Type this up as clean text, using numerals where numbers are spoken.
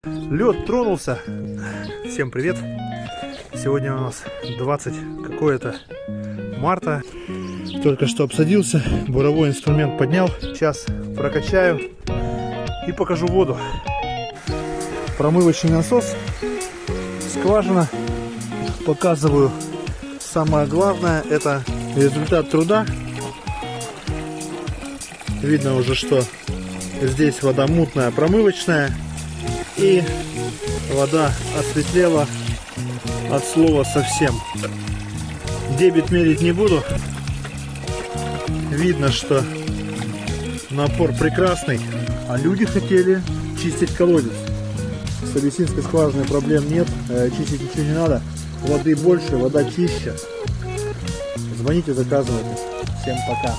Лед тронулся. Всем привет. Сегодня у нас 20 какое-то марта. Только что обсадился, буровой инструмент поднял. Сейчас прокачаю и покажу воду. Промывочный насос, скважина. Показываю. Самое главное, это результат труда. Видно уже, что здесь вода мутная, промывочная. И вода осветлела от слова совсем. Дебит мерить не буду. Видно, что напор прекрасный. А люди хотели чистить колодец. С абиссинской скважиной проблем нет. Чистить ничего не надо. Воды больше, вода чище. Звоните, заказывайте. Всем пока.